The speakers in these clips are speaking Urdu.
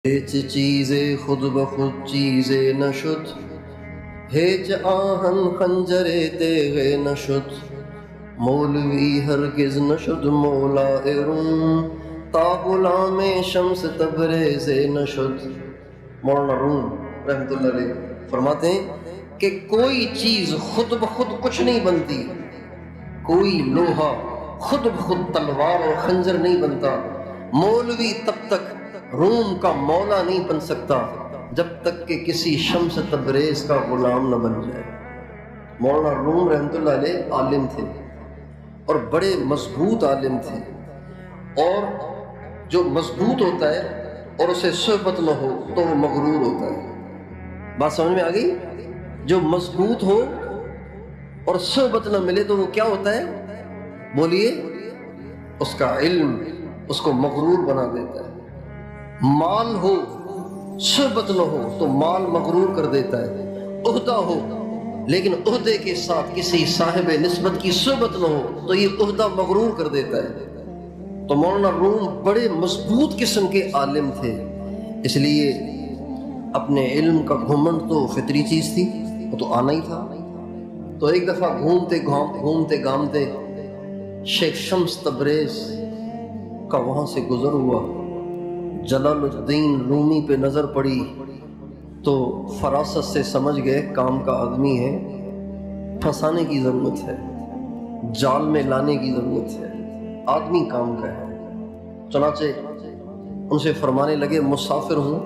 هیچ چیز خود بخود چیز نشد، هیچ آهن خنجر تیغ نشد، مولوی ہرگز نشد مولا روم، تا غلام شمس تبریز نشد۔ مولانا روم رحمۃ اللہ علیہ فرماتے ہیں کہ کوئی چیز خود بخود کچھ نہیں بنتی، کوئی لوہا خود بخود تلوار اور خنجر نہیں بنتا، مولوی تب تک روم کا مولا نہیں بن سکتا جب تک کہ کسی شمس تبریز کا غلام نہ بن جائے۔ مولانا روم رحمۃ اللہ علیہ عالم تھے اور بڑے مضبوط عالم تھے، اور جو مضبوط ہوتا ہے اور اسے صحبت نہ ہو تو وہ مغرور ہوتا ہے۔ بات سمجھ میں آ گئی؟ جو مضبوط ہو اور صحبت نہ ملے تو وہ کیا ہوتا ہے؟ بولیے، اس کا علم اس کو مغرور بنا دیتا ہے۔ مال ہو صحبت نہ ہو تو مال مغرور کر دیتا ہے، عہدہ ہو لیکن عہدے کے ساتھ کسی صاحب نسبت کی صحبت نہ ہو تو یہ عہدہ مغرور کر دیتا ہے۔ تو مولانا روم بڑے مضبوط قسم کے عالم تھے، اس لیے اپنے علم کا گھمنڈ تو فطری چیز تھی، وہ تو آنا ہی تھا۔ تو ایک دفعہ گھومتے گامتے شیخ شمس تبریز کا وہاں سے گزر ہوا، جلال الدین رومی پہ نظر پڑی تو فراست سے سمجھ گئے کام کا آدمی ہے، پھنسانے کی ضرورت ہے، جال میں لانے کی ضرورت ہے، آدمی کام کا ہے۔ چنانچہ ان سے فرمانے لگے مسافر ہوں،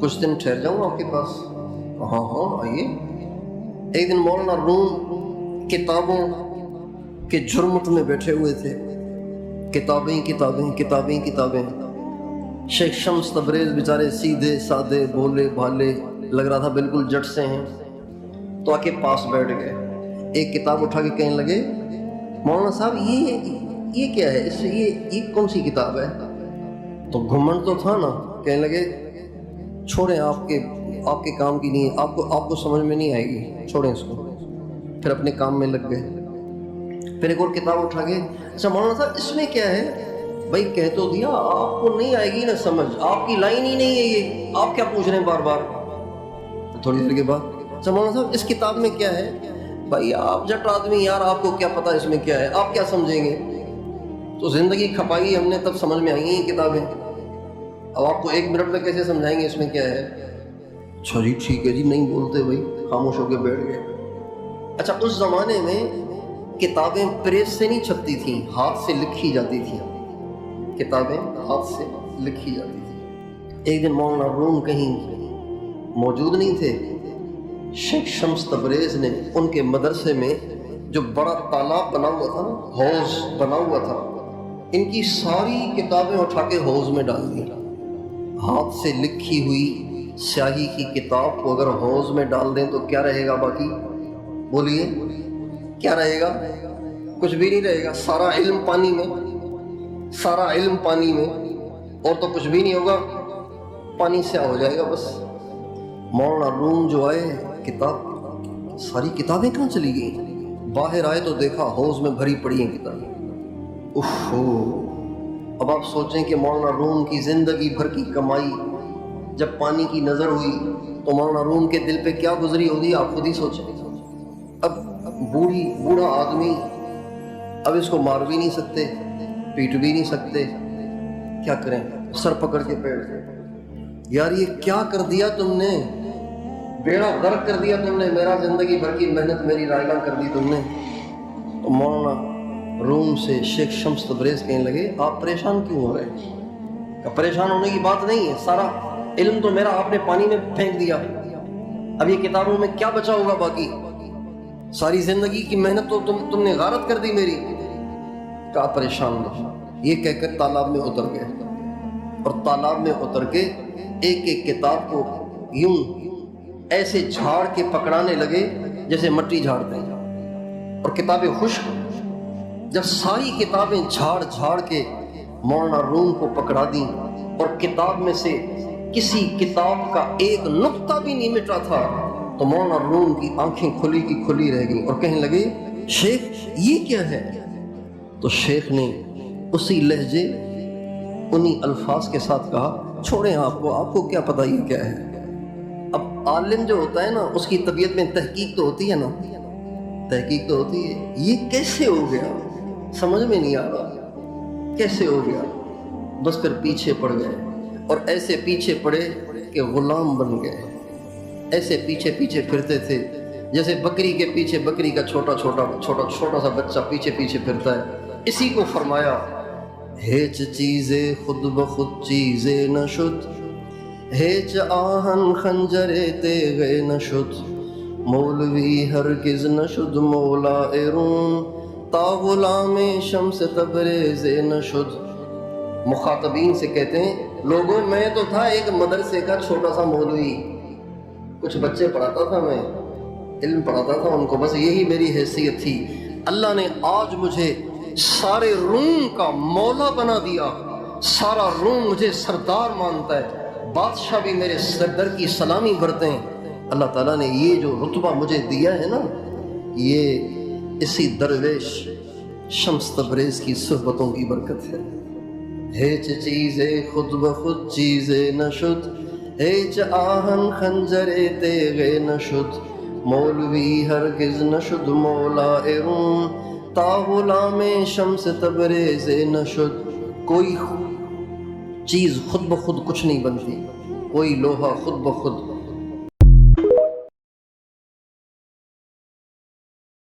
کچھ دن ٹھہر جاؤں آپ کے پاس؟ ہاں آئیے۔ ایک دن مولانا روم کتابوں کے جھرمٹ میں بیٹھے ہوئے تھے، کتابیں۔ شیخ شمس تبریز بیچارے سیدھے سادے بولے بھالے، لگ رہا تھا بالکل جٹ سے ہیں، تو آ کے پاس بیٹھ گئے۔ ایک کتاب اٹھا کے کہنے لگے مولانا صاحب یہ کیا ہے، اس سے یہ کون سی کتاب ہے؟ تو گھمنڈ تو تھا نا، کہنے لگے چھوڑیں، آپ کے کام کی نہیں ہے، آپ کو سمجھ میں نہیں آئے گی، چھوڑیں اس کو۔ پھر اپنے کام میں لگ گئے۔ پھر ایک اور کتاب اٹھا کے، اچھا مولانا صاحب اس میں کیا ہے؟ بھائی کہہ تو دیا، آپ کو نہیں آئے گی نا سمجھ، آپ کی لائن ہی نہیں ہے یہ، آپ کیا پوچھ رہے ہیں بار بار؟ تھوڑی دیر کے بعد، اچھا مولانا صاحب اس کتاب میں کیا ہے؟ بھائی آپ جٹ آدمی یار، آپ کو کیا پتا اس میں کیا ہے، آپ کیا سمجھیں گے؟ تو زندگی کھپائی ہم نے، تب سمجھ میں آئی ہیں یہ کتابیں، اب آپ کو ایک منٹ میں کیسے سمجھائیں گے اس میں کیا ہے؟ اچھا جی ٹھیک ہے جی، نہیں بولتے بھائی، خاموش ہو کے بیٹھ گئے۔ اچھا اس زمانے میں کتابیں پریس سے نہیں چھپتی تھیں، ہاتھ سے لکھی جاتی تھیں، کتابیں ہاتھ سے لکھی جاتی تھی۔ ایک دن مولانا روم کہیں موجود نہیں تھے، شیخ شمس تبریز نے ان کے مدرسے میں جو بڑا تالاب بنا ہوا تھا نا، حوض بنا ہوا تھا، ان کی ساری کتابیں اٹھا کے حوض میں ڈال دی۔ ہاتھ سے لکھی ہوئی سیاہی کی کتاب کو اگر حوض میں ڈال دیں تو کیا رہے گا باقی؟ بولیے کیا رہے گا؟ کچھ بھی نہیں رہے گا، سارا علم پانی میں، اور تو کچھ بھی نہیں ہوگا، پانی سیاہ ہو جائے گا بس۔ مولانا روم جو آئے، ساری کتابیں کہاں چلی گئیں؟ باہر آئے تو دیکھا حوض میں بھری پڑی ہیں کتابیں۔ اب آپ سوچیں کہ مولانا روم کی زندگی بھر کی کمائی جب پانی کی نظر ہوئی تو مولانا روم کے دل پہ کیا گزری ہوگی، آپ خود ہی سوچیں۔ اب بوڑھا آدمی، اب اس کو مار بھی نہیں سکتے، پیٹ بھی نہیں سکتے، کیا کریں؟ سر پکڑ کے بیٹھ گئے، یار یہ کیا کر دیا تم نے، بیڑا غرق کر دیا تم نے، میرا زندگی بھر کی محنت میری رائگاں کر دی تم نے۔ تو مولانا روم سے شیخ شمس تبریز کہنے لگے آپ پریشان کیوں ہو رہے ہیں؟ کہ پریشان ہونے کی بات نہیں ہے، سارا علم تو میرا آپ نے پانی میں پھینک دیا، اب یہ کتابوں میں کیا بچا ہوگا باقی؟ ساری زندگی کی محنت تو تم نے غارت کر دی میری۔ کہا پریشان نہیں، یہ کہہ کر تالاب میں اتر گئے، اور تالاب میں اتر کے ایک ایک کتاب کو یوں ایسے جھاڑ کے پکڑانے لگے جیسے مٹی جھاڑتے ہیں، اور کتابیں خشک۔ جب ساری کتابیں جھاڑ کے مولانا روم کو پکڑا دیں اور کتاب میں سے کسی کتاب کا ایک نقطہ بھی نہیں مٹا تھا تو مولانا روم کی آنکھیں کھلی کی کھلی رہ گئیں اور کہنے لگے شیخ یہ کیا ہے؟ تو شیخ نے اسی لہجے انہی الفاظ کے ساتھ کہا چھوڑیں آپ کو کیا پتہ یہ کیا ہے۔ اب عالم جو ہوتا ہے نا اس کی طبیعت میں تحقیق تو ہوتی ہے نا، تحقیق تو ہوتی ہے، یہ کیسے ہو گیا سمجھ میں نہیں آ رہا، کیسے ہو گیا؟ بس پھر پیچھے پڑ گئے، اور ایسے پیچھے پڑے کہ غلام بن گئے، ایسے پیچھے پیچھے پھرتے تھے جیسے بکری کے پیچھے بکری کا چھوٹا سا بچہ پیچھے پیچھے پھرتا ہے۔ اسی کو فرمایا ہیچ چیزیں خود بخود چیزیں نہ شد، ہیچ آہن خنجر تیغ نہ شد، مولوی ہرگز نہ شد مولا روم، تا غلام شمس تبریز نہ شد۔ مخاطبین سے کہتے ہیں لوگوں میں تو تھا ایک مدرسے کا چھوٹا سا مولوی، کچھ بچے پڑھاتا تھا، میں علم پڑھاتا تھا ان کو، بس یہی میری حیثیت تھی۔ اللہ نے آج مجھے سارے روم کا مولا بنا دیا، سارا روم مجھے سردار مانتا ہے، بادشاہ بھی میرے سردر کی سلامی بھرتے ہیں۔ اللہ تعالیٰ نے یہ جو رتبہ مجھے دیا ہے نا، یہ اسی درویش شمس تبریز کی صحبتوں کی برکت ہے۔ ہیچ چیزیں خود بخود چیزیں نہ شد، ہیچ آہن خنجر تیغ نہ شد، مولوی ہرگز نہ شد مولا روم، تا غلام شمس تبریز نہ شد۔ کوئی چیز خود بخود کچھ نہیں بنتی، کوئی لوہا خود بخود